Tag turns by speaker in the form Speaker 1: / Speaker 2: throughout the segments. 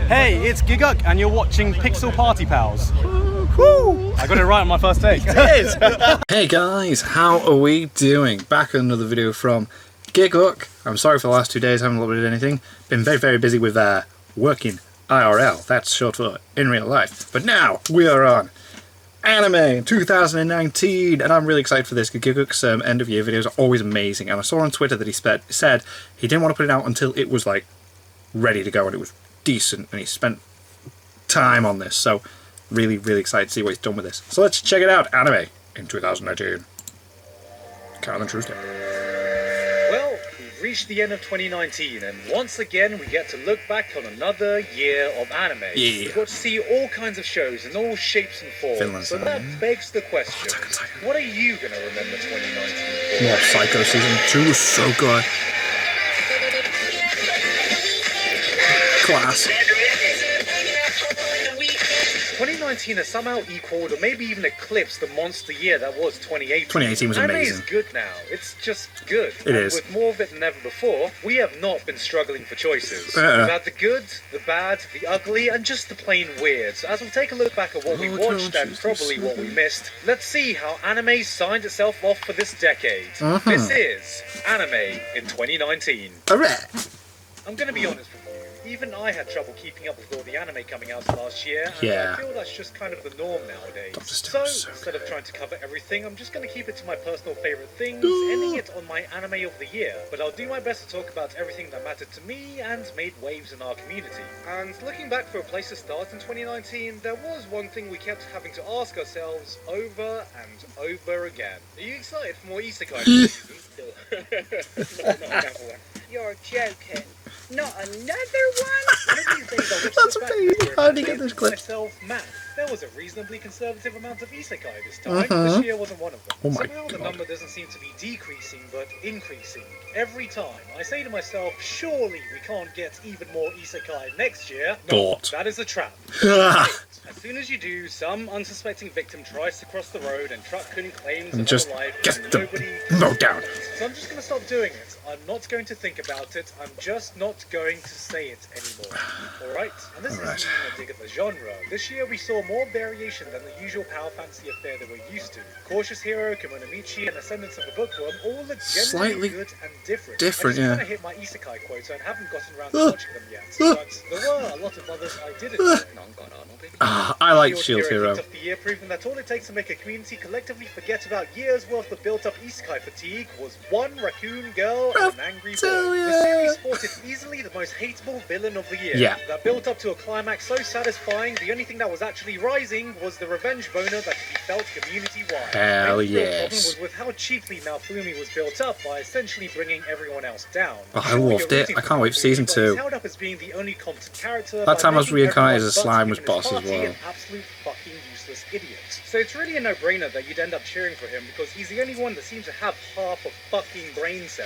Speaker 1: Hey, it's Gigguk, and you're watching Pixel Party Pals. Woo! I got it right on my first take.
Speaker 2: Hey guys, how are we doing? Back with another video from Gigguk. I'm sorry for the last 2 days, I haven't uploaded anything. Been very busy with working IRL, that's short for in real life. But now we are on Anime 2019, and I'm really excited for this. Gigguk's end of year videos are always amazing, and I saw on Twitter that he said he didn't want to put it out until it was like ready to go and it was decent, and he spent time on this, so really excited to see what he's done with this. So let's check it out. Anime in 2019. Carolyn Tuesday.
Speaker 3: Well, we've reached the end of 2019, and once again we get to look back on another year of anime.
Speaker 2: Yeah.
Speaker 3: We've got to see all kinds of shows in all shapes and forms.
Speaker 2: Finland,
Speaker 3: so that begs the question, what are you going to remember 2019 for?
Speaker 2: More Psycho Season 2 was so good. Class.
Speaker 3: 2019 has somehow equaled, or maybe even eclipsed, the monster year that was 2018.
Speaker 2: 2018 was
Speaker 3: Anime
Speaker 2: amazing.
Speaker 3: is good now. It's just good.
Speaker 2: It is.
Speaker 3: With more of it than ever before, we have not been struggling for choices. We've had the good, the bad, the ugly, and just the plain weird. So as we take a look back at what we watched and probably what we missed, let's see how anime signed itself off for this decade. This is Anime in 2019.
Speaker 2: Alright.
Speaker 3: I'm going to be honest with you. Even I had trouble keeping up with all the anime coming out last year, and
Speaker 2: Yeah.
Speaker 3: I feel that's just kind of the norm nowadays.
Speaker 2: So
Speaker 3: instead of trying to cover everything, I'm just going to keep it to my personal favourite things, ending it on my anime of the year. But I'll do my best to talk about everything that mattered to me and made waves in our community. And looking back for a place to start in 2019, there was one thing we kept having to ask ourselves over and over again. Are you excited for more isekai season? No.
Speaker 4: You're joking. Not another one?
Speaker 3: One of these days I wish
Speaker 2: That's
Speaker 3: to look back
Speaker 2: amazing.
Speaker 3: here
Speaker 2: How
Speaker 3: and
Speaker 2: did you get
Speaker 3: say
Speaker 2: this
Speaker 3: to
Speaker 2: clip?
Speaker 3: myself, man, there was a reasonably conservative amount of isekai this time. This year wasn't one of them.
Speaker 2: Oh my
Speaker 3: Somehow the
Speaker 2: God.
Speaker 3: number doesn't seem to be decreasing, but increasing. Every time I say to myself, surely we can't get even more isekai next year. No,
Speaker 2: But.
Speaker 3: that is a trap. As soon as you do, some unsuspecting victim tries to cross the road and truck couldn't claims
Speaker 2: And
Speaker 3: another
Speaker 2: just
Speaker 3: life,
Speaker 2: get
Speaker 3: and
Speaker 2: the
Speaker 3: nobody
Speaker 2: mow down.
Speaker 3: So I'm just going to stop doing it. I'm not going to think about it. I'm just not going to say it anymore. Alright? And this
Speaker 2: Alright.
Speaker 3: is even a dig at the genre. This year we saw more variation than the usual power fantasy affair that we're used to. Cautious Hero, Kimono Michi, and Ascendance of the Bookworm all look
Speaker 2: Slightly
Speaker 3: genuinely good and different.
Speaker 2: different,
Speaker 3: I just
Speaker 2: yeah.
Speaker 3: kind of hit my isekai quota and haven't gotten around to watching them yet. But there were a lot of others I did enjoy.
Speaker 2: I like Shield Hero.
Speaker 3: Of the year, proving that all it takes to make a community collectively forget about years worth of built-up isekai fatigue was one raccoon girl and an angry boy. The series sported easily the most hateable villain of the year.
Speaker 2: Yeah.
Speaker 3: That built up to a climax so satisfying, the only thing that was actually rising was the revenge boner that could be felt community-wide.
Speaker 2: Hell
Speaker 3: The real
Speaker 2: yes.
Speaker 3: problem was with how cheaply Malfumi was built up by essentially bringing everyone else down.
Speaker 2: Oh, I
Speaker 3: Sure, you're
Speaker 2: loved it.
Speaker 3: rooting
Speaker 2: I
Speaker 3: for
Speaker 2: can't wait for
Speaker 3: Malfumi,
Speaker 2: season
Speaker 3: but
Speaker 2: 2.
Speaker 3: he's held up as being the only competent character.
Speaker 2: That time I was
Speaker 3: by making
Speaker 2: reincarnated as a
Speaker 3: everyone
Speaker 2: slime
Speaker 3: but
Speaker 2: was
Speaker 3: him
Speaker 2: boss as
Speaker 3: and his party
Speaker 2: well.
Speaker 3: an absolute fucking useless idiot. So it's really a no-brainer that you'd end up cheering for him because he's the only one that seems to have half a fucking brain cell.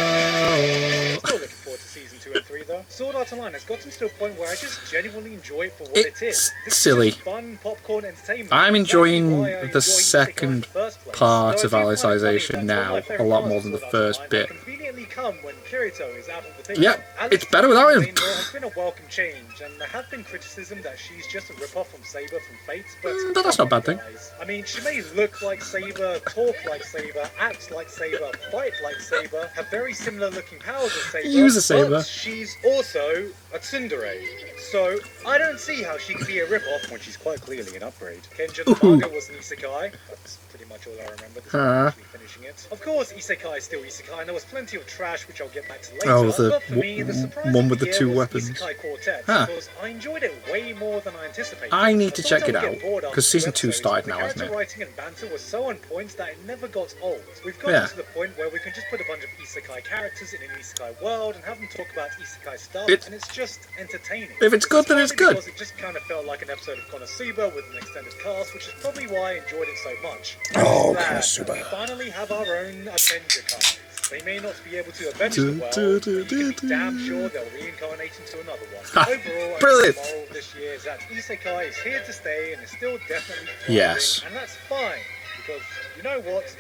Speaker 3: Still looking forward to season 2 and 3 though. Sword Art Online has gotten to a point where I just genuinely enjoy it for what it is.
Speaker 2: It's
Speaker 3: This is
Speaker 2: silly.
Speaker 3: just fun popcorn entertainment.
Speaker 2: I'm
Speaker 3: Exactly
Speaker 2: enjoying
Speaker 3: why I
Speaker 2: the
Speaker 3: enjoy isekai in
Speaker 2: second
Speaker 3: the first place.
Speaker 2: part
Speaker 3: Though I
Speaker 2: of
Speaker 3: do find it funny
Speaker 2: Alicization
Speaker 3: that
Speaker 2: now
Speaker 3: one of my
Speaker 2: a
Speaker 3: favourite
Speaker 2: lot
Speaker 3: parts
Speaker 2: more
Speaker 3: of
Speaker 2: than the
Speaker 3: Sword Art
Speaker 2: first
Speaker 3: Online
Speaker 2: bit.
Speaker 3: conveniently come when Kirito is out of the picture.
Speaker 2: Yep,
Speaker 3: Alex
Speaker 2: it's better without him.
Speaker 3: has been a welcome change, and there have been criticism that she's just a rip-off from Saber from Fate, but
Speaker 2: But that's not a bad thing.
Speaker 3: guys. I mean, she may look like Saber, talk like Saber, act like Saber, fight like Saber, have very similar looking powers as Saber.
Speaker 2: Use a Saber.
Speaker 3: But she's also a tsundere. So I don't see how she can be a rip-off when she's quite clearly an upgrade. Kenja the manga was an isekai. That's pretty much all I remember. Actually finishing it. Of course, isekai is still isekai, and there was plenty of trash, which I'll get back to later.
Speaker 2: Oh, the
Speaker 3: but for me, the surprise
Speaker 2: one
Speaker 3: of
Speaker 2: with the
Speaker 3: year
Speaker 2: 2
Speaker 3: was
Speaker 2: weapons.
Speaker 3: Isekai Quartet,
Speaker 2: Huh.
Speaker 3: because I enjoyed it way more than I anticipated.
Speaker 2: I need to
Speaker 3: thought
Speaker 2: check
Speaker 3: I
Speaker 2: it
Speaker 3: would get
Speaker 2: out,
Speaker 3: bored after
Speaker 2: 'cause season 2
Speaker 3: episodes,
Speaker 2: started
Speaker 3: but
Speaker 2: now,
Speaker 3: the
Speaker 2: isn't it?
Speaker 3: character writing and banter was so on point that it never got old. We've gotten
Speaker 2: Yeah.
Speaker 3: to the point where we can just put a bunch of isekai characters in an isekai world and have them talk about isekai stuff,
Speaker 2: It-
Speaker 3: and it's just entertaining.
Speaker 2: If it's good, then it's
Speaker 3: partly
Speaker 2: good.
Speaker 3: Because it just kind of felt like an episode of Konosuba with an extended cast, which is probably why I enjoyed it so much.
Speaker 2: Oh,
Speaker 3: I'm glad
Speaker 2: Konosuba.
Speaker 3: that we finally have our own Avenger guys. They may not be able to avenge the world, but you can be damn sure they'll reincarnate into another one. Overall,
Speaker 2: Brilliant.
Speaker 3: I think the moral of this year is that Isekai is here to stay and is still definitely thriving,
Speaker 2: Yes.
Speaker 3: and that's fine. because, you know what?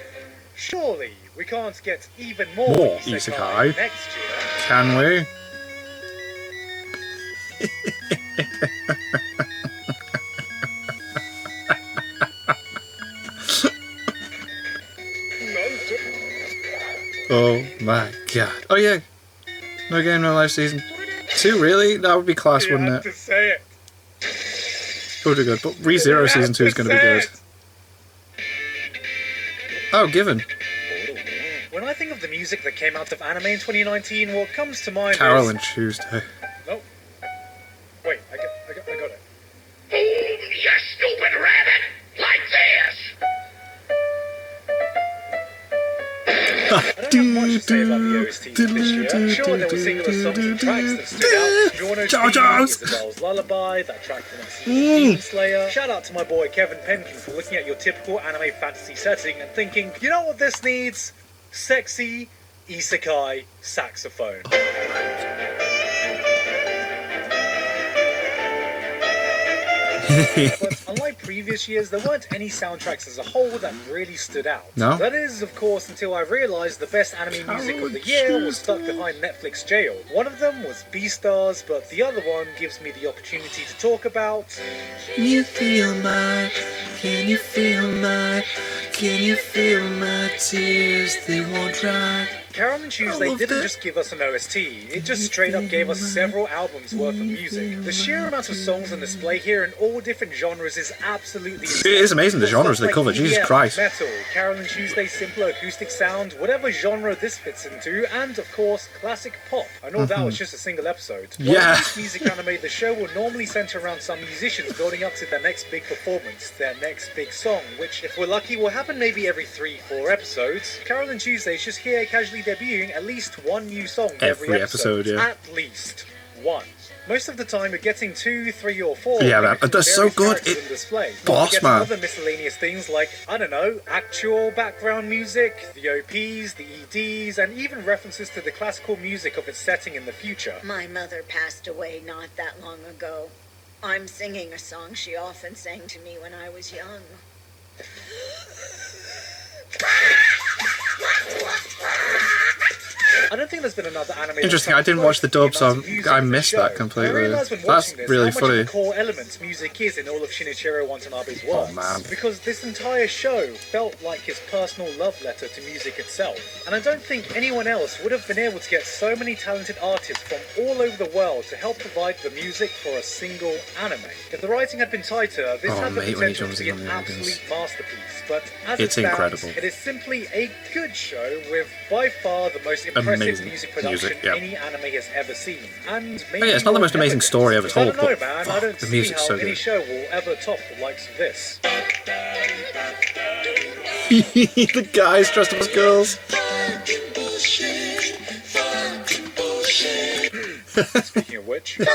Speaker 3: Surely we can't get even more
Speaker 2: isekai
Speaker 3: next year.
Speaker 2: Can we? Oh my god. Oh yeah. No Game, No Life Season 2, really? That would be class,
Speaker 3: You
Speaker 2: wouldn't
Speaker 3: had
Speaker 2: it?
Speaker 3: to say it.
Speaker 2: It would be good. But ReZero Season 2 is going to be good. Oh, Given.
Speaker 3: When I think of the music that came out of anime in 2019, what comes to mind
Speaker 2: Carol
Speaker 3: is...
Speaker 2: and Tuesday.
Speaker 3: Nope. Wait, I got it.
Speaker 5: You stupid rabbit! Like this!
Speaker 3: I don't have much to say about the OSTs this year. Sure, there were singular songs and tracks that stood out. Giorno's theme, Isabel's Lullaby, that track from that Demon Slayer. Shout out to my boy Kevin Penkin for looking at your typical anime fantasy setting and thinking, you know what this needs? Sexy isekai saxophone. But unlike previous years, there weren't any soundtracks as a whole that really stood out.
Speaker 2: No?
Speaker 3: That is, of course, until I realised the best anime music of the year was stuck behind Netflix jail. One of them was Beastars, but the other one gives me the opportunity to talk about...
Speaker 2: Can you feel my, can you feel my, can you feel my tears, they won't dry.
Speaker 3: Carol and Tuesday didn't just give us an OST, it just straight up gave us several albums worth of music. The sheer amount of songs on display here in all different genres is absolutely insane.
Speaker 2: It is amazing the genres they cover, Jesus Christ.
Speaker 3: Metal, Carol and Tuesday's simpler acoustic sound, whatever genre this fits into, and of course, classic pop. I know that was just a single episode.
Speaker 2: Yeah.
Speaker 3: While in music anime, the show will normally centre around some musicians building up to their next big performance, their next big song, which, if we're lucky, will happen maybe every 3-4 episodes. Carol and Tuesday is just here casually debuting at least one new song every episode.
Speaker 2: yeah.
Speaker 3: At least one. Most of the time you're getting 2, 3 or 4.
Speaker 2: Yeah, man, that's so good.
Speaker 3: It display.
Speaker 2: Boss,
Speaker 3: You're getting
Speaker 2: man.
Speaker 3: other miscellaneous things like, I don't know, actual background music, the OPs, the EDs, and even references to the classical music of its setting in the future.
Speaker 6: My mother passed away not that long ago. I'm singing a song she often sang to me when I was young.
Speaker 3: I don't think there's been another anime.
Speaker 2: Interesting, I didn't watch the dub, so I missed that completely. That's really funny.
Speaker 3: Core elements music is in all of Shinichiro Watanabe's works.
Speaker 2: Oh, man.
Speaker 3: Because this entire show felt like his personal love letter to music itself. And I don't think anyone else would have been able to get so many talented artists from all over the world to help provide the music for a single anime. If the writing had been tighter, this had the
Speaker 2: mate, when he
Speaker 3: potential
Speaker 2: jumps
Speaker 3: to be
Speaker 2: in
Speaker 3: an
Speaker 2: on the organs.
Speaker 3: absolute masterpiece. But as
Speaker 2: It's
Speaker 3: it stands,
Speaker 2: incredible.
Speaker 3: it is simply a good show with by far the most impressive
Speaker 2: Amazing
Speaker 3: music production
Speaker 2: music, yeah.
Speaker 3: any anime has ever seen. And
Speaker 2: Oh, yeah, it's not the most amazing story ever told,
Speaker 3: I don't know,
Speaker 2: but
Speaker 3: man. I
Speaker 2: fuck,
Speaker 3: don't
Speaker 2: the
Speaker 3: see
Speaker 2: music's
Speaker 3: how
Speaker 2: so
Speaker 3: any
Speaker 2: good.
Speaker 3: show will ever top the likes of this.
Speaker 2: The guys dressed up as girls.
Speaker 3: Speaking of which, we're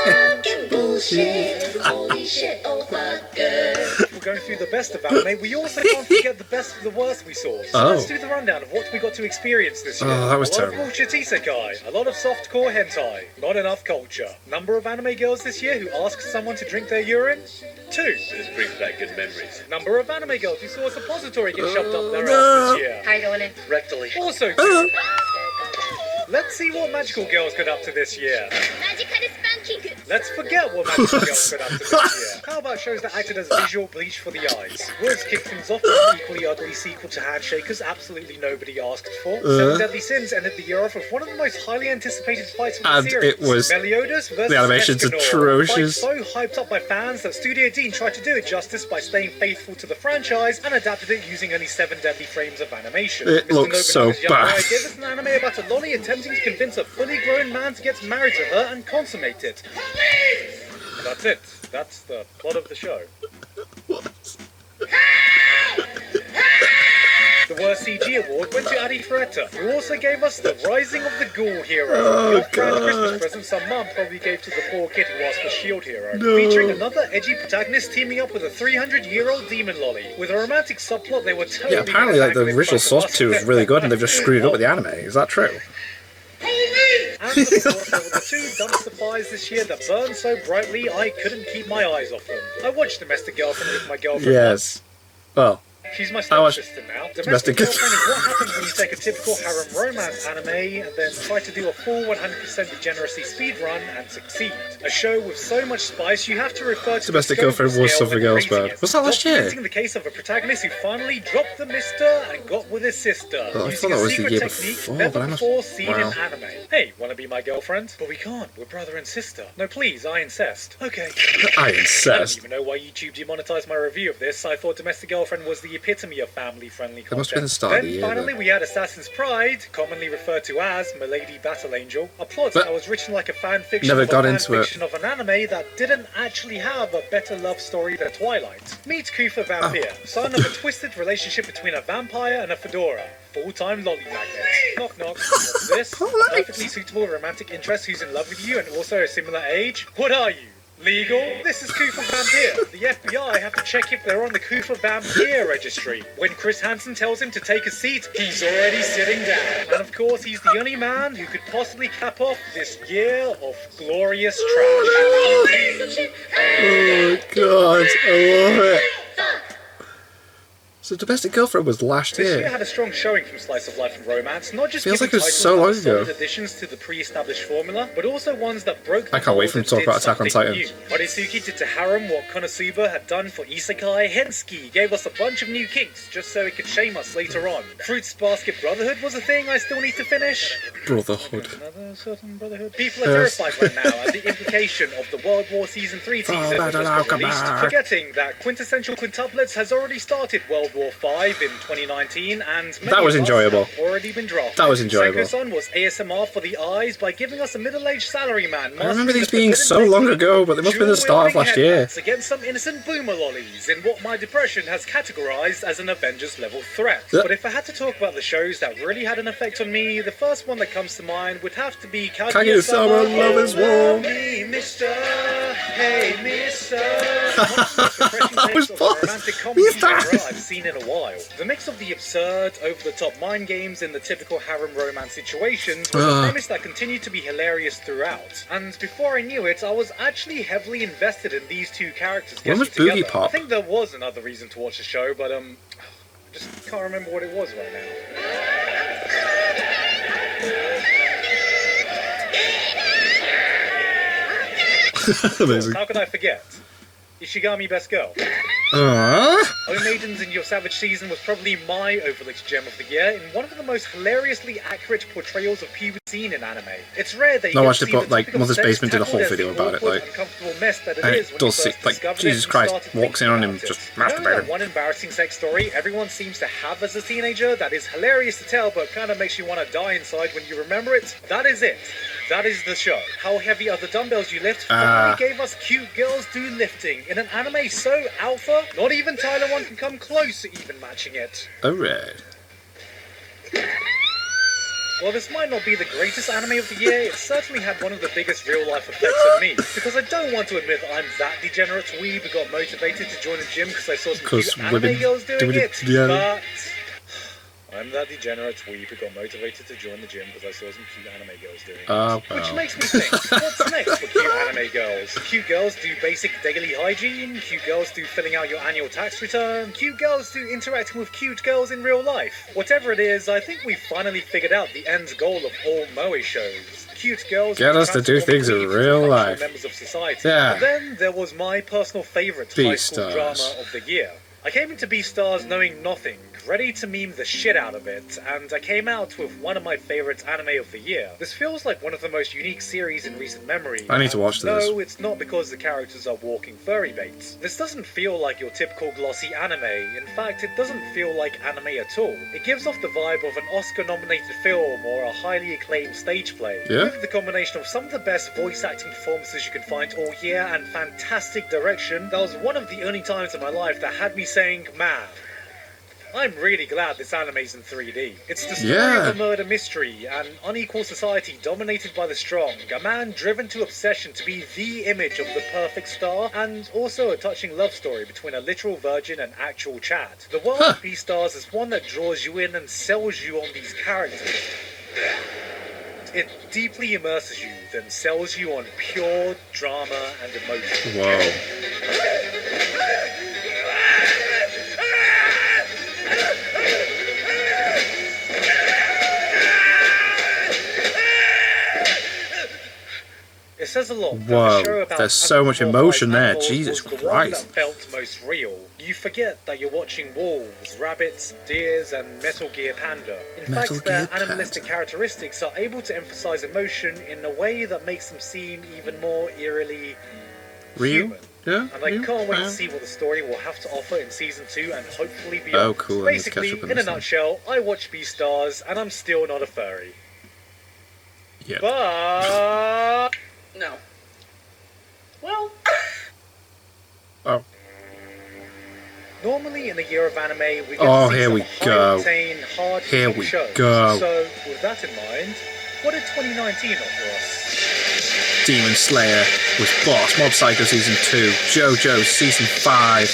Speaker 3: going through the best of anime. We also can't forget the best of the worst we saw. So let's do the rundown of what we got to experience this year.
Speaker 2: Oh, that was
Speaker 3: a lot
Speaker 2: terrible.
Speaker 3: of bullshit isekai, a lot of softcore hentai, not enough culture. Number of anime girls this year who asked someone to drink their urine? 2.
Speaker 5: This brings back good memories.
Speaker 3: Number of anime girls who saw a suppository get shoved up their ass this year.
Speaker 6: Hi, Dolan.
Speaker 3: Rectally. Also 2. Let's see what magical girls got up to this year. Let's forget what magical girls got up to this year. How about shows that acted as visual bleach for the eyes? Words kicked things off with an equally ugly sequel to Handshakers absolutely nobody asked for. Seven Deadly Sins ended the year off with one of the most highly anticipated fights of the
Speaker 2: And
Speaker 3: series.
Speaker 2: it was-
Speaker 3: Meliodas versus
Speaker 2: the animation's
Speaker 3: Escanor.
Speaker 2: atrocious.
Speaker 3: Fight so hyped up by fans that Studio Dean tried to do it justice by staying faithful to the franchise and adapted it using only 7 deadly frames of animation.
Speaker 2: It
Speaker 3: Mr.
Speaker 2: looks so
Speaker 3: Nobunaga's young
Speaker 2: bad.
Speaker 3: boy gave us an anime about a lolly attempting to convince a fully grown man to get married to her and consummate it. And that's it. That's the plot of the show. The worst CG award went to Adi Ferretta, who also gave us the Rising of the Ghoul Hero, the off-brand Christmas present some mum probably gave to the poor kid who asked for Shield Hero, featuring another edgy protagonist teaming up with a 300-year-old demon lolly. With a romantic subplot, they were totally
Speaker 2: Yeah, apparently like the
Speaker 3: gonna
Speaker 2: original
Speaker 3: bang
Speaker 2: Source
Speaker 3: with
Speaker 2: 2 is really good and they've just screwed it up with the anime. Is that true?
Speaker 3: And of course, there were the 2 dumpster fires this year that burned so brightly I couldn't keep my eyes off them. I watched Domestic Girlfriend with my girlfriend.
Speaker 2: Yes. Well,
Speaker 3: She's my
Speaker 2: was
Speaker 3: stepsister now.
Speaker 2: domestic
Speaker 3: Domestic girlfriend is what happens when you take a typical harem romance anime and then try to do a full 100% degeneracy speedrun and succeed. A show with so much spice, you have to refer to
Speaker 2: Domestic
Speaker 3: the
Speaker 2: Girlfriend was
Speaker 3: scale
Speaker 2: something
Speaker 3: when
Speaker 2: else,
Speaker 3: rating
Speaker 2: man.
Speaker 3: it.
Speaker 2: Was that last year?
Speaker 3: Documenting the case of a protagonist who finally dropped the mister and got with his sister.
Speaker 2: Well, I
Speaker 3: using
Speaker 2: thought that
Speaker 3: a
Speaker 2: was the
Speaker 3: secret
Speaker 2: year
Speaker 3: technique
Speaker 2: before,
Speaker 3: never
Speaker 2: but I must-
Speaker 3: before seen
Speaker 2: wow.
Speaker 3: in anime. Hey, wanna be my girlfriend? But we can't. We're brother and sister. No, please, I incest. Okay.
Speaker 2: I
Speaker 3: I don't
Speaker 2: incest.
Speaker 3: even know why YouTube demonetized my review of this. I thought Domestic Girlfriend was the epitome of family-friendly content.
Speaker 2: That must have been the start of
Speaker 3: Then
Speaker 2: the year,
Speaker 3: finally
Speaker 2: though.
Speaker 3: we had Assassin's Pride, commonly referred to as Milady Battle Angel, a plot
Speaker 2: But
Speaker 3: that was written like a fan fiction
Speaker 2: never
Speaker 3: of
Speaker 2: got
Speaker 3: a fan
Speaker 2: into it.
Speaker 3: fiction of an anime that didn't actually have a better love story than Twilight. Meet Kufa Vampire, son of a twisted relationship between a vampire and a fedora. Full-time lolly magnet. Knock knock. What's this? Perfectly suitable romantic interest who's in love with you and also a similar age? What are you? Legal? This is Kufa Vampire. The FBI have to check if they're on the Kufa Vampire registry. When Chris Hansen tells him to take a seat, he's already sitting down. And of course, he's the only man who could possibly cap off this year of glorious trash.
Speaker 2: Oh god, I love it. So Domestic Girlfriend was last
Speaker 3: This year
Speaker 2: year.
Speaker 3: had a strong showing from Slice of Life and Romance, not just
Speaker 2: Feels
Speaker 3: giving
Speaker 2: like it was
Speaker 3: titles
Speaker 2: so
Speaker 3: that
Speaker 2: long
Speaker 3: were solid
Speaker 2: ago.
Speaker 3: additions to the pre-established formula, but also ones that broke the
Speaker 2: I can't wait
Speaker 3: mold
Speaker 2: for him
Speaker 3: and
Speaker 2: to talk
Speaker 3: did
Speaker 2: about Attack on
Speaker 3: something
Speaker 2: Titan.
Speaker 3: new. Oresuki did to Harem what Konosuba had done for Isekai. Hensuki gave us a bunch of new kinks just so it could shame us later on. Fruits Basket Brotherhood was a thing I still need to finish.
Speaker 2: Brotherhood.
Speaker 3: Another certain brotherhood. People are terrified right now at the implication of the World War Season 3 teaser that just got released, forgetting that Quintessential Quintuplets has already started World War 5 in 2019 and many
Speaker 2: That was
Speaker 3: of us
Speaker 2: enjoyable.
Speaker 3: have already been drafted.
Speaker 2: That was enjoyable.
Speaker 3: Senko-san was ASMR for the eyes by giving us a middle-aged salaryman.
Speaker 2: I remember these being so long ago, but they must have been the start of last year.
Speaker 3: Against some innocent boomer lollies in what my depression has categorized as an Avengers level threat.
Speaker 2: Yeah.
Speaker 3: But if I had to talk about the shows that really had an effect on me, the first one that comes to mind would have to be
Speaker 2: Kaguya-sama, Love is War.
Speaker 3: Me, Mister. Hey, Mister. That
Speaker 2: was boss.
Speaker 3: romantic comedy
Speaker 2: Mister.
Speaker 3: genre I've seen in a while. The mix of the absurd, over-the-top mind games in the typical harem romance situations was a premise that continued to be hilarious throughout. And before I knew it, I was actually heavily invested in these two characters
Speaker 2: When
Speaker 3: getting
Speaker 2: was
Speaker 3: together.
Speaker 2: Boogie Pop?
Speaker 3: I think there was another reason to watch the show, but I just can't remember what it was right now.
Speaker 2: Amazing.
Speaker 3: How could I forget? Ishigami Best Girl.
Speaker 2: Uh,
Speaker 3: Oh Maidens in Your Savage Season was probably my overlooked gem of the year in one of the most hilariously accurate portrayals of puberty seen in anime. It's rare that you
Speaker 2: I
Speaker 3: get
Speaker 2: watched
Speaker 3: to
Speaker 2: it,
Speaker 3: see
Speaker 2: but,
Speaker 3: the
Speaker 2: like,
Speaker 3: topic of
Speaker 2: Mother's
Speaker 3: sex
Speaker 2: Basement did a
Speaker 3: tackled
Speaker 2: whole
Speaker 3: as
Speaker 2: video
Speaker 3: the
Speaker 2: about it,
Speaker 3: awkward,
Speaker 2: like,
Speaker 3: uncomfortable mess that it
Speaker 2: and
Speaker 3: is
Speaker 2: it
Speaker 3: when
Speaker 2: does
Speaker 3: you
Speaker 2: see,
Speaker 3: first
Speaker 2: like,
Speaker 3: discover it
Speaker 2: Jesus
Speaker 3: and
Speaker 2: Christ,
Speaker 3: started
Speaker 2: walks in
Speaker 3: thinking
Speaker 2: on him,
Speaker 3: about
Speaker 2: just
Speaker 3: it. You know
Speaker 2: masturbating.
Speaker 3: that one embarrassing sex story everyone seems to have as a teenager that is hilarious to tell but kind of makes you want to die inside when you remember it? That is it. That is the show. How heavy are the dumbbells you lift? Finally gave us cute girls do lifting in an anime so alpha, not even Tyler 1 can come close to even matching it.
Speaker 2: alright.
Speaker 3: While this might not be the greatest anime of the year, it certainly had one of the biggest real-life effects on me. Because I don't want to admit that I'm that degenerate weeb who got motivated to join the gym because I saw some
Speaker 2: Because
Speaker 3: cute anime
Speaker 2: women
Speaker 3: girls doing
Speaker 2: do it,
Speaker 3: it.
Speaker 2: yeah.
Speaker 3: But I'm that degenerate weeb who got motivated to join the gym because I saw some cute anime girls doing it.
Speaker 2: Well.
Speaker 3: Which makes me think, what's next for cute anime girls? Cute girls do basic daily hygiene, cute girls do filling out your annual tax return, cute girls do interacting with cute girls in real life. Whatever it is, I think we've finally figured out the end goal of all moe shows. Cute girls
Speaker 2: Get
Speaker 3: who
Speaker 2: us to do
Speaker 3: transform
Speaker 2: things in
Speaker 3: weebs into
Speaker 2: real
Speaker 3: functional
Speaker 2: life.
Speaker 3: members of society.
Speaker 2: Yeah.
Speaker 3: But then there was my personal favourite high school
Speaker 2: Beastars.
Speaker 3: drama of the year. I came into Beastars knowing nothing, ready to meme the shit out of it, and I came out with one of my favourite anime of the year. This feels like one of the most unique series in recent memory.
Speaker 2: I need to watch
Speaker 3: and
Speaker 2: this.
Speaker 3: No, it's not because the characters are walking furry baits. This doesn't feel like your typical glossy anime. In fact, it doesn't feel like anime at all. It gives off the vibe of an Oscar-nominated film or a highly acclaimed stage play.
Speaker 2: Yeah?
Speaker 3: With the combination of some of the best voice acting performances you can find all year and fantastic direction, that was one of the only times in my life that had me saying, man, I'm really glad this anime's in 3D. It's the story
Speaker 2: Yeah.
Speaker 3: of a murder mystery, an unequal society dominated by the strong, a man driven to obsession to be the image of the perfect star, and also a touching love story between a literal virgin and actual Chad. The world of Beastars is one that draws you in and sells you on these characters. It deeply immerses you, then sells you on pure drama and emotion.
Speaker 2: Whoa.
Speaker 3: says a lot.
Speaker 2: Whoa,
Speaker 3: That a show about
Speaker 2: there's so much
Speaker 3: anthropomorphized
Speaker 2: emotion there,
Speaker 3: animals
Speaker 2: Jesus
Speaker 3: was the one that
Speaker 2: Christ.
Speaker 3: felt most real. You forget that you're watching wolves, rabbits, deers, and Metal Gear Panda. In
Speaker 2: Metal
Speaker 3: fact, their
Speaker 2: Gear Panda.
Speaker 3: animalistic characteristics are able to emphasize emotion in a way that makes them seem even more eerily
Speaker 2: Real?
Speaker 3: human.
Speaker 2: Yeah?
Speaker 3: And I
Speaker 2: real?
Speaker 3: can't wait
Speaker 2: Yeah.
Speaker 3: to see what the story will have to offer in season 2 and hopefully beyond.
Speaker 2: Oh, cool, I need to catch
Speaker 3: Basically,
Speaker 2: up on
Speaker 3: in a
Speaker 2: this then.
Speaker 3: nutshell, I watch Beastars and I'm still not a furry.
Speaker 2: Yeah.
Speaker 3: But
Speaker 4: No.
Speaker 3: well,
Speaker 2: Oh.
Speaker 3: normally in a year of anime, we get
Speaker 2: Oh,
Speaker 3: to see
Speaker 2: here
Speaker 3: some
Speaker 2: we go.
Speaker 3: high-octane, hard
Speaker 2: Here we
Speaker 3: shows.
Speaker 2: go.
Speaker 3: So, with that in mind, what did 2019 offer us?
Speaker 2: Demon Slayer was Boss, Mob Psycho Season 2, JoJo Season 5,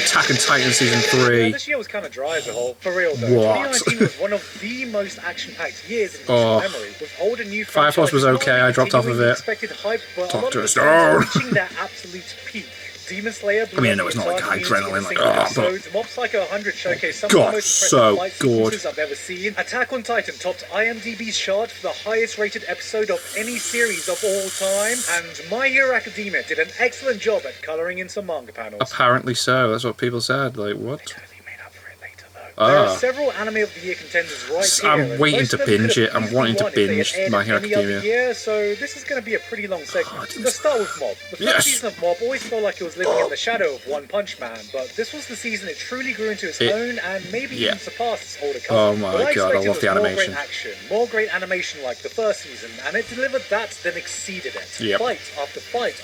Speaker 2: Attack on Titan Season
Speaker 3: Yeah,
Speaker 2: 3.
Speaker 3: this year was kind of dry as a whole. For real though,
Speaker 2: What?
Speaker 3: 2019 was one of the most action-packed years in recent
Speaker 2: Oh.
Speaker 3: memory. With old and new
Speaker 2: Fire Force was
Speaker 3: franchises
Speaker 2: okay,
Speaker 3: not
Speaker 2: I dropped off of
Speaker 3: continuing the
Speaker 2: it.
Speaker 3: Expected hype, but a lot
Speaker 2: Doctor
Speaker 3: of the films are
Speaker 2: Stone.
Speaker 3: reaching their absolute peak. Demon Slayer.
Speaker 2: I mean, I know it's not like adrenaline, like, but
Speaker 3: Mob Psycho 100 showcased some
Speaker 2: God,
Speaker 3: of the most
Speaker 2: so
Speaker 3: impressive fight
Speaker 2: good.
Speaker 3: sequences I've ever seen. Attack on Titan topped IMDb's chart for the highest-rated episode of any series of all time, and My Hero Academia did an excellent job at coloring in some manga panels.
Speaker 2: Apparently so, that's what people said. Like, what?
Speaker 3: Totally made up for it later, though. There
Speaker 2: Ah.
Speaker 3: are several Anime of the Year contenders right here.
Speaker 2: I'm
Speaker 3: and
Speaker 2: waiting
Speaker 3: most
Speaker 2: to
Speaker 3: of them could
Speaker 2: binge
Speaker 3: have
Speaker 2: it. I'm
Speaker 3: easily
Speaker 2: wanting to
Speaker 3: won if they had
Speaker 2: binge
Speaker 3: aired
Speaker 2: My Hero
Speaker 3: any other
Speaker 2: Academia.
Speaker 3: year, so this is going to be a pretty long segment.
Speaker 2: Oh,
Speaker 3: Let's start with Mob. The first
Speaker 2: Yes.
Speaker 3: season of Mob always felt like it was living in the shadow of One Punch Man, but this was the season it truly grew into its own and maybe
Speaker 2: yeah.
Speaker 3: even surpassed its older cousin.
Speaker 2: Oh my
Speaker 3: What I
Speaker 2: God, I
Speaker 3: expected
Speaker 2: love the
Speaker 3: was more
Speaker 2: animation.
Speaker 3: great action, more great animation like the first season, and it delivered that, then exceeded it.
Speaker 2: Yep.
Speaker 3: Fight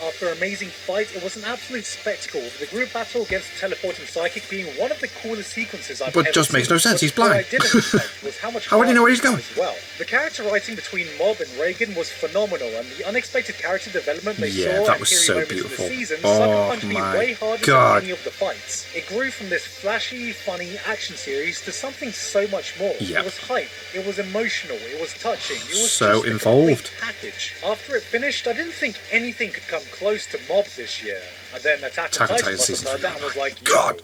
Speaker 3: after amazing fight, it was an absolute spectacle, with the group battle against the teleporting psychic being one of the coolest sequences I've
Speaker 2: But
Speaker 3: ever
Speaker 2: just makes
Speaker 3: seen.
Speaker 2: no sense,
Speaker 3: But
Speaker 2: he's
Speaker 3: what I
Speaker 2: blind.
Speaker 3: didn't expect was how much
Speaker 2: How would he know where he's
Speaker 3: heart
Speaker 2: going?
Speaker 3: as well. The character writing between Mob and Reagan was phenomenal, and the unexpected character development they
Speaker 2: Yeah,
Speaker 3: saw
Speaker 2: that
Speaker 3: and
Speaker 2: was
Speaker 3: Kiri
Speaker 2: so
Speaker 3: moments
Speaker 2: beautiful.
Speaker 3: in the season
Speaker 2: Oh
Speaker 3: sucker punched me
Speaker 2: my
Speaker 3: way harder
Speaker 2: God.
Speaker 3: than any of the fights. It grew from this flashy, funny action series to something so much more.
Speaker 2: Yeah.
Speaker 3: It was hype, it was emotional, it was touching, it was
Speaker 2: So
Speaker 3: just a
Speaker 2: involved.
Speaker 3: complete package. After it finished, I didn't think anything could come close to Mob this year. And then Attack on Titan must have
Speaker 2: Season
Speaker 3: heard
Speaker 2: 3.
Speaker 3: that and was like,
Speaker 2: God.
Speaker 3: yo,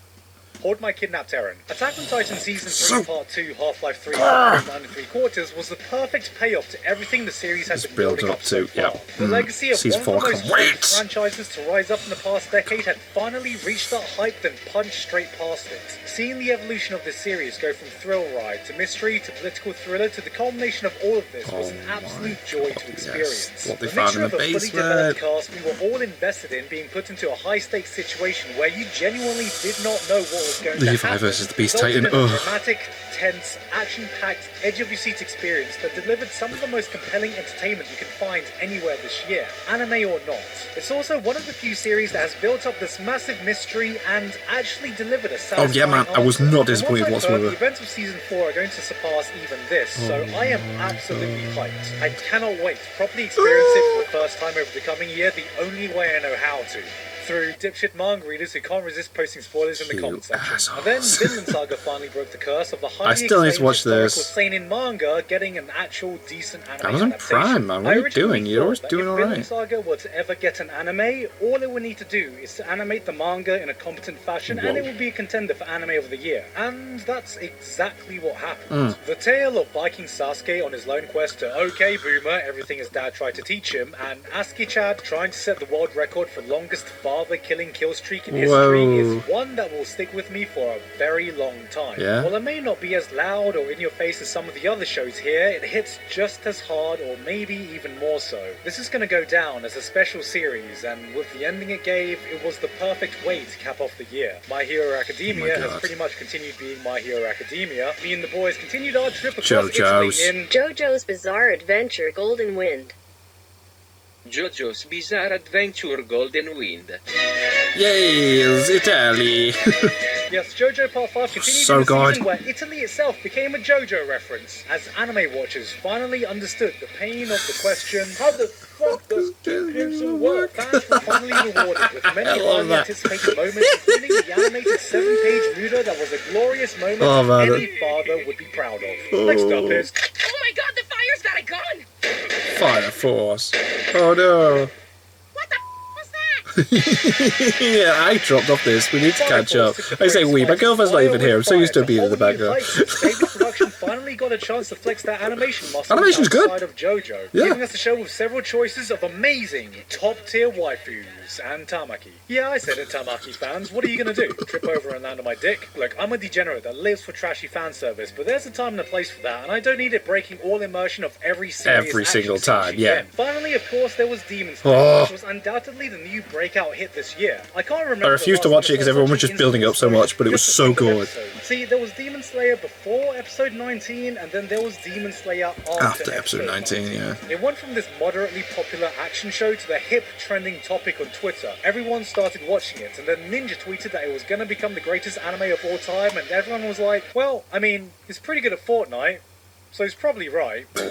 Speaker 3: Hold My Kidnapped Terran. Attack on Titan Season 3
Speaker 2: So-
Speaker 3: Part 2 Half-Life 3
Speaker 2: Ah.
Speaker 3: 9 3/4 was the perfect payoff to everything the series has
Speaker 2: It's
Speaker 3: been
Speaker 2: built
Speaker 3: building
Speaker 2: up
Speaker 3: up so
Speaker 2: to, yeah.
Speaker 3: far. The legacy of
Speaker 2: Season
Speaker 3: one of
Speaker 2: 4,
Speaker 3: the most
Speaker 2: can't wait.
Speaker 3: famous franchises to rise up in the past decade had finally reached that hype then punched straight past it. Seeing the evolution of this series go from thrill ride to mystery to political thriller to the culmination of all of this was an
Speaker 2: Oh
Speaker 3: absolute
Speaker 2: my
Speaker 3: joy
Speaker 2: God,
Speaker 3: to
Speaker 2: yes.
Speaker 3: experience.
Speaker 2: What they
Speaker 3: The
Speaker 2: found in
Speaker 3: mixture of
Speaker 2: the
Speaker 3: a fully
Speaker 2: basement.
Speaker 3: developed cast we were all invested in being put into a high-stakes situation where you genuinely did not know what was going to
Speaker 2: Levi
Speaker 3: happen.
Speaker 2: versus the Beast
Speaker 3: resulted
Speaker 2: Titan,
Speaker 3: in a
Speaker 2: ugh.
Speaker 3: dramatic, tense, action-packed, edge-of-your-seat experience that delivered some of the most compelling entertainment you can find anywhere this year, anime or not. It's also one of the few series that has built up this massive mystery and actually delivered a satisfying
Speaker 2: Oh, yeah, man, I was
Speaker 3: answer.
Speaker 2: not
Speaker 3: From
Speaker 2: disappointed
Speaker 3: what I've heard,
Speaker 2: whatsoever.
Speaker 3: The events of Season 4 are going to surpass even this, so I am absolutely hyped. I cannot wait to properly experience it for the first time over the coming year the only way I know how to. Through dipshit manga readers who can't resist posting spoilers in the
Speaker 2: You
Speaker 3: comment section.
Speaker 2: assholes.
Speaker 3: And then Vinland Saga finally broke the curse of the highly
Speaker 2: still need to
Speaker 3: acclaimed
Speaker 2: watch this.
Speaker 3: historical seinen manga getting an actual decent anime
Speaker 2: Amazon
Speaker 3: adaptation.
Speaker 2: Prime, man, what
Speaker 3: I
Speaker 2: are you
Speaker 3: originally
Speaker 2: doing? You're always
Speaker 3: thought that
Speaker 2: doing
Speaker 3: if
Speaker 2: alright.
Speaker 3: Vinland Saga were to ever get an anime, all it would need to do is to animate the manga in a competent fashion and
Speaker 2: Whoa.
Speaker 3: it would be a contender for anime of the year. And that's exactly what happened.
Speaker 2: Mm.
Speaker 3: The tale of Viking Sasuke on his lone quest to OK Boomer, everything his dad tried to teach him, and ASCII Chad trying to set the world record for longest father-killing kill streak in history
Speaker 2: Whoa.
Speaker 3: is one that will stick with me for a very long time.
Speaker 2: Yeah?
Speaker 3: While it may not be as loud or in your face as some of the other shows here, it hits just as hard or maybe even more so. This is going to go down as a special series, and with the ending it gave, it was the perfect way to cap off the year. My Hero Academia
Speaker 2: Oh my
Speaker 3: has
Speaker 2: God.
Speaker 3: pretty much continued being My Hero Academia. Me and the boys continued our trip across
Speaker 2: JoJo's.
Speaker 3: Italy in
Speaker 7: JoJo's Bizarre Adventure Golden Wind.
Speaker 5: JoJo's Bizarre Adventure Golden Wind.
Speaker 2: Yes, Italy.
Speaker 3: Yes, JoJo Part 5 continued
Speaker 2: So
Speaker 3: in the
Speaker 2: good.
Speaker 3: season where Italy itself became a JoJo reference, as anime watchers finally understood the pain of the question, how the fuck does Genpinsu work? Fans were finally rewarded with many
Speaker 2: I love
Speaker 3: highly
Speaker 2: that.
Speaker 3: anticipated moments, including the animated 7-page Muda that was a glorious moment
Speaker 2: Oh, man.
Speaker 3: any father would be proud of. Next up is...
Speaker 4: Oh my god, the fire's got a gun!
Speaker 2: Fire Force. Oh no.
Speaker 4: What the was that?
Speaker 2: Yeah, I dropped off this. We need to catch up. I say we. My girlfriend's not even here. I'm so used to being in the background.
Speaker 3: Stable production finally got a chance to flex that animation muscle
Speaker 2: Animation's good.
Speaker 3: outside of JoJo,
Speaker 2: Yeah.
Speaker 3: giving us a show with several choices of amazing, top-tier waifus and tamaki. Yeah, I said it, tamaki fans. What are you gonna do? Trip over and land on my dick? Look, I'm a degenerate that lives for trashy fan service, but there's a time and a place for that, and I don't need it breaking all immersion of every serious
Speaker 2: Every
Speaker 3: action
Speaker 2: single
Speaker 3: scene
Speaker 2: time,
Speaker 3: she
Speaker 2: yeah.
Speaker 3: can. Finally, of course, there was Demon Slayer,
Speaker 2: Oh.
Speaker 3: which was undoubtedly the new breakout hit this year. I can't remember.
Speaker 2: I refused to watch it because everyone was just building up so much, but it was so good.
Speaker 3: See, there was Demon Slayer before episode 19, and then there was Demon Slayer
Speaker 2: After episode 19, yeah.
Speaker 3: It went from this moderately popular action show to the hip trending topic on Twitter. Everyone started watching it, and then Ninja tweeted that it was going to become the greatest anime of all time, and everyone was like, well, I mean, he's pretty good at Fortnite, so he's probably right. Not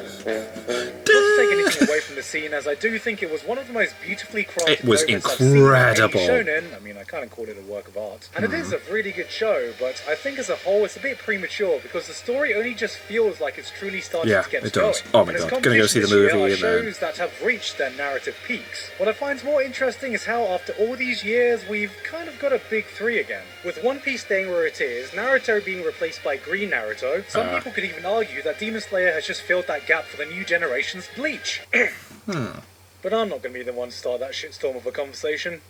Speaker 3: to take anything away from the scene, as I do think it was one of the most beautifully crafted
Speaker 2: It was
Speaker 3: moments I've seen in any
Speaker 2: incredible.
Speaker 3: shonen. I mean, I kind of called it a work of art. And it is a really good show, but I think as a whole it's a bit premature because the story only just feels like it's truly starting
Speaker 2: Yeah,
Speaker 3: to get
Speaker 2: it does.
Speaker 3: going.
Speaker 2: Oh my
Speaker 3: And as
Speaker 2: God, gonna go see the
Speaker 3: competition this year
Speaker 2: movie
Speaker 3: are
Speaker 2: and then-
Speaker 3: shows that have reached their narrative peaks. What I find more interesting is how after all these years we've kind of got a big three again. With One Piece staying where it is, Naruto being replaced by Green Naruto, some people could even argue that Demon Slayer has just filled that gap for the new generation's Bleach. But I'm not going to be the one to start that shitstorm of a conversation.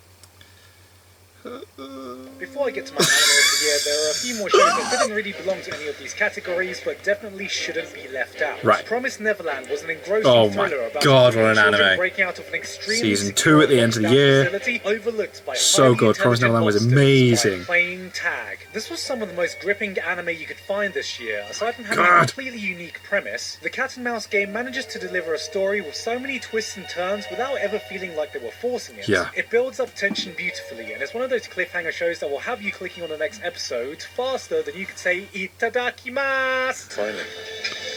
Speaker 3: Before I get to my anime of the year, there are a few more shows that didn't really belong to any of these categories, but definitely shouldn't be left out.
Speaker 2: Right.
Speaker 3: Promised Neverland was an engrossing
Speaker 2: Oh my
Speaker 3: thriller about
Speaker 2: God,
Speaker 3: three
Speaker 2: what an
Speaker 3: children
Speaker 2: anime.
Speaker 3: breaking out of an extremely
Speaker 2: Season
Speaker 3: secure
Speaker 2: 2 at the end of the
Speaker 3: lockdown
Speaker 2: year.
Speaker 3: facility overlooked by
Speaker 2: So
Speaker 3: highly
Speaker 2: good. Promised
Speaker 3: intelligent
Speaker 2: Neverland was
Speaker 3: monsters
Speaker 2: amazing.
Speaker 3: by playing tag. This was some of the most gripping anime you could find this year. Aside from having a
Speaker 2: God.
Speaker 3: completely unique premise, the cat and mouse game manages to deliver a story with so many twists and turns without ever feeling like they were forcing it.
Speaker 2: Yeah.
Speaker 3: It builds up tension beautifully, and it's one of those cliffhanger shows that will have you clicking on the next episode faster than you could say itadakimasu.
Speaker 8: Finally,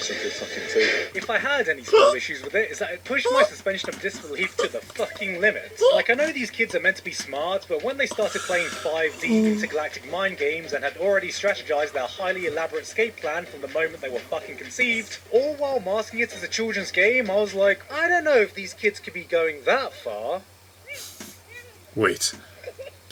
Speaker 8: some good fucking food.
Speaker 3: If I had any small issues with it, is that it pushed my suspension of disbelief to the fucking limit. Like, I know these kids are meant to be smart, but when they started playing 5D intergalactic mind games and had already strategized their highly elaborate escape plan from the moment they were fucking conceived, all while masking it as a children's game, I was like, I don't know if these kids could be going that far.
Speaker 2: Wait.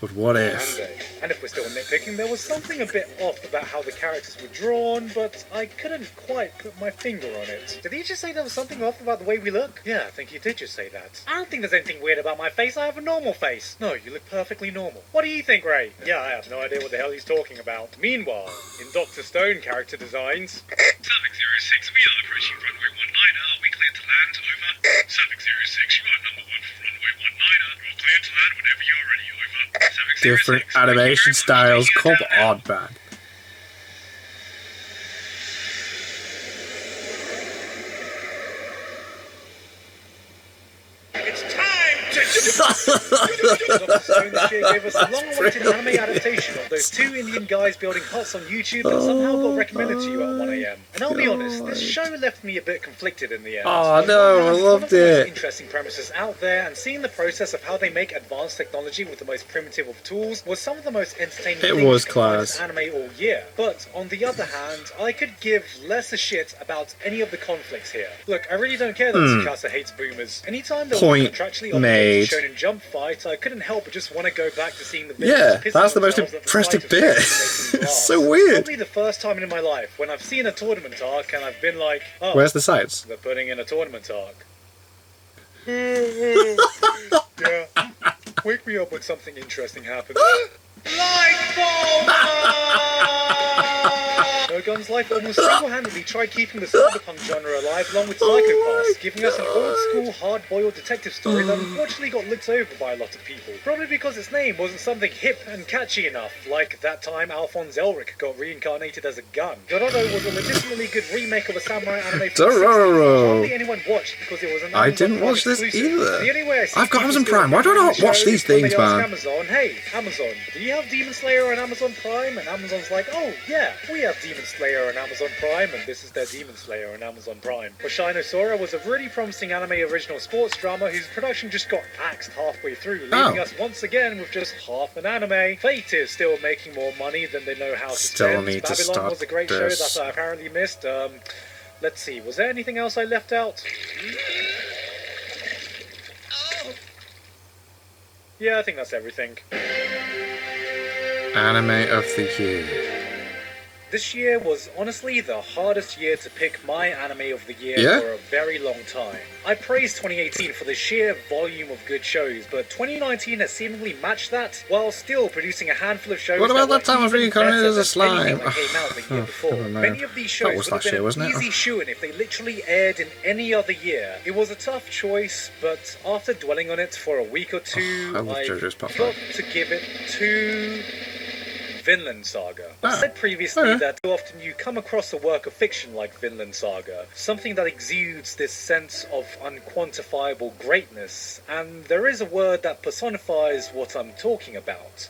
Speaker 2: But what if?
Speaker 3: And if we're still nitpicking, there was something a bit off about how the characters were drawn, but I couldn't quite put my finger on it. Did he just say there was something off about the way we look? Yeah, I think he did just say that. I don't think there's anything weird about my face. I have a normal face. No, you look perfectly normal. What do you think, Ray? Yeah, I have no idea what the hell he's talking about. Meanwhile, in Dr. Stone character designs...
Speaker 9: Traffic 06, we are approaching runway 19. Are we clear to land? Over. Traffic 06, you are number 1 for runway 19. You're clear to land whenever you're ready. Over. Traffic 06,
Speaker 2: Different
Speaker 9: thank you very
Speaker 2: animation
Speaker 9: much.
Speaker 2: styles. Come
Speaker 9: Down
Speaker 2: on, man.
Speaker 3: It's time to... Dr. Stone this year gave us a long-awaited anime adaptation of those two Indian guys building huts on YouTube that somehow got recommended to you at 1 AM. And I'll be honest, this show left me a bit conflicted in the end.
Speaker 2: Oh no, I
Speaker 3: One
Speaker 2: loved
Speaker 3: of the most
Speaker 2: it.
Speaker 3: interesting premises out there, and seeing the process of how they make advanced technology with the most primitive of tools was some of the most entertaining
Speaker 2: It
Speaker 3: things
Speaker 2: was
Speaker 3: you can find
Speaker 2: class.
Speaker 3: in anime all year. But on the other hand, I could give less a shit about any of the conflicts here. Look, I really don't care that Tsukasa hates boomers. Anytime there was
Speaker 2: Point
Speaker 3: a contractually
Speaker 2: made.
Speaker 3: obligated shonen jump fight, I couldn't help but just want to go back to seeing the
Speaker 2: Yeah,
Speaker 3: villains pissing
Speaker 2: that's the most
Speaker 3: themselves at the
Speaker 2: impressive
Speaker 3: sight of
Speaker 2: bit.
Speaker 3: something breaking
Speaker 2: It's
Speaker 3: glass.
Speaker 2: so weird.
Speaker 3: Probably the first time in my life when I've seen a tournament arc and I've been like, oh,
Speaker 2: Where's the sights?
Speaker 3: they're putting in a tournament arc. Yeah. Wake me up when something interesting happens. No Gun's Life almost single-handedly tried keeping the cyberpunk genre alive along with Psycho Pass, giving us an old-school, hard-boiled detective story that unfortunately got looked over by a lot of people. Probably because its name wasn't something hip and catchy enough, like that time Alphonse Elric got reincarnated as a gun. Dororo was a legitimately good remake of a samurai anime from the 60s.
Speaker 2: Dororo.
Speaker 3: Hardly anyone watched because it was an
Speaker 2: I
Speaker 3: Amazon
Speaker 2: didn't
Speaker 3: Prime
Speaker 2: watch this
Speaker 3: exclusive.
Speaker 2: either.
Speaker 3: The only way I see
Speaker 2: I've got
Speaker 3: people
Speaker 2: Amazon
Speaker 3: still
Speaker 2: Prime. Why do I not
Speaker 3: reviewing the
Speaker 2: watch
Speaker 3: show
Speaker 2: these
Speaker 3: is when
Speaker 2: things,
Speaker 3: they ask
Speaker 2: man?
Speaker 3: Amazon, hey, Amazon, do you have Demon Slayer on Amazon Prime? And Amazon's like, oh, yeah, we have Demon Slayer on Amazon Prime, and this is their Demon Slayer on Amazon Prime. Oshinosora was a really promising anime original sports drama whose production just got axed halfway through, leaving us once again with just half an anime. Fate is still making more money than they know how to
Speaker 2: Still
Speaker 3: spend.
Speaker 2: need to
Speaker 3: Babylon
Speaker 2: stop
Speaker 3: was a great
Speaker 2: this.
Speaker 3: show that I apparently missed. Let's see, was there anything else I left out? Yeah, I think that's everything.
Speaker 2: Anime of the year.
Speaker 3: This year was honestly the hardest year to pick my anime of the year for a very long time. I praised 2018 for the sheer volume of good shows, but 2019 has seemingly matched that while still producing a handful of shows.
Speaker 2: What about that time of
Speaker 3: even
Speaker 2: reincarnated
Speaker 3: better
Speaker 2: as a
Speaker 3: than
Speaker 2: slime?
Speaker 3: anything that came out the year before. Many of these shows would have been an easy shoo-in if they literally aired in any other year. It was a tough choice, but after dwelling on it for a week or two, I've got to give it to Vinland Saga. I've said previously that too often you come across a work of fiction like Vinland Saga, something that exudes this sense of unquantifiable greatness, and there is a word that personifies what I'm talking about.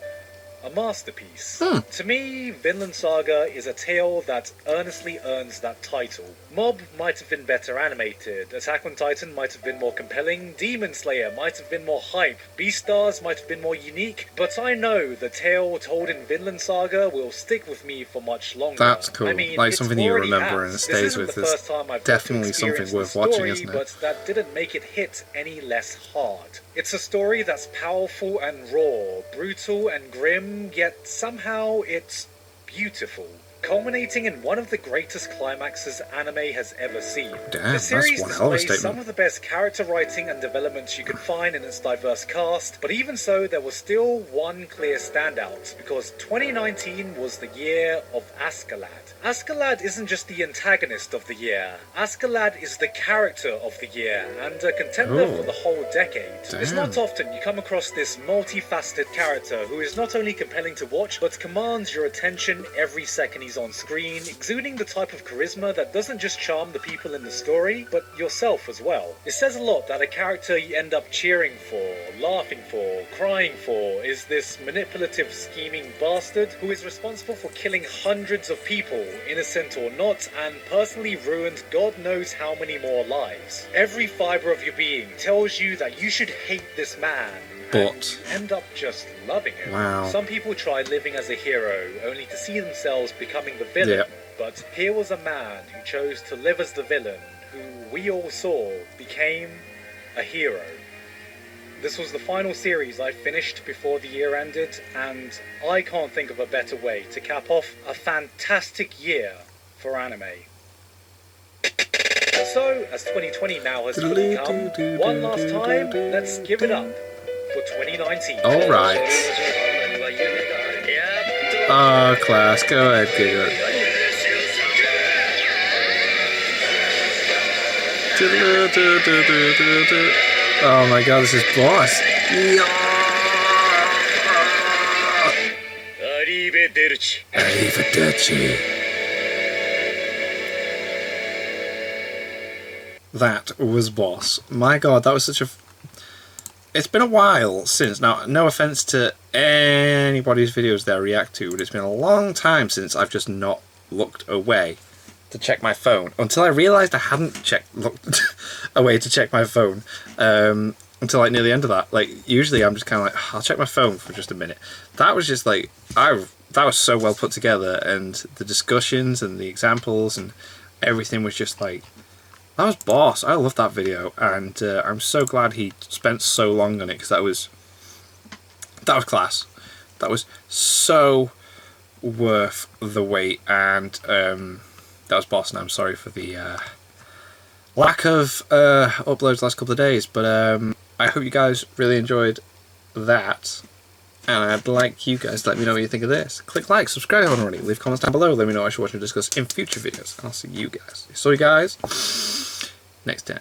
Speaker 3: A masterpiece. To me, Vinland Saga is a tale that earnestly earns that title. Mob might have been better animated, Attack on Titan might have been more compelling, Demon Slayer might have been more hype, Beastars might have been more unique, but I know the tale told in Vinland Saga will stick with me for much longer.
Speaker 2: That's cool.
Speaker 3: I mean,
Speaker 2: like something you remember
Speaker 3: has.
Speaker 2: and stays with is definitely something worth watching, isn't it?
Speaker 3: But that didn't make it hit any less hard. It's a story that's powerful and raw, brutal and grim, yet somehow it's beautiful, culminating in one of the greatest climaxes anime has ever seen.
Speaker 2: Damn,
Speaker 3: the series
Speaker 2: that's one hell of a
Speaker 3: displays some
Speaker 2: statement.
Speaker 3: of the best character writing and developments you could find in its diverse cast, but even so, there was still one clear standout, because 2019 was the year of Askeladd. Askeladd isn't just the antagonist of the year, Askeladd is the character of the year, and a contender for the whole decade. It's not often you come across this multifaceted character who is not only compelling to watch, but commands your attention every second he's on screen, exuding the type of charisma that doesn't just charm the people in the story, but yourself as well. It says a lot that a character you end up cheering for, laughing for, crying for, is this manipulative, scheming bastard who is responsible for killing hundreds of people, innocent or not, and personally ruined God knows how many more lives. Every fibre of your being tells you that you should hate this man,
Speaker 2: but
Speaker 3: end up just loving him.
Speaker 2: Wow.
Speaker 3: Some people try living as a hero, only to see themselves becoming the villain. But here was a man who chose to live as the villain, who we all saw became a hero. This was the final series I finished before the year ended, and I can't think of a better way to cap off a fantastic year for anime. So, as 2020 now has fully come, one last time, let's give it up for 2019.
Speaker 2: Alright. Oh, class. Go ahead, Gigguk. Oh my god, this is boss.
Speaker 5: Arrivederci.
Speaker 2: Arrivederci. That was boss. My god, that was such a... It's been a while since... Now, no offense to anybody's videos that I react to, but it's been a long time since I've just not looked away to check my phone. Until I realised I hadn't looked away to check my phone. Until like near the end of that. Like, usually I'm just kind of like, I'll check my phone for just a minute. That was just like... That was so well put together, and the discussions and the examples and everything was just like... That was boss. I love that video, and I'm so glad he spent so long on it, because that was class. That was so worth the wait, and that was boss. And I'm sorry for the lack of uploads the last couple of days, but I hope you guys really enjoyed that. And I'd like you guys to let me know what you think of this. Click like, subscribe if you haven't already, leave comments down below, let me know what I should watch and discuss in future videos. And I'll see you guys. So you guys, next time.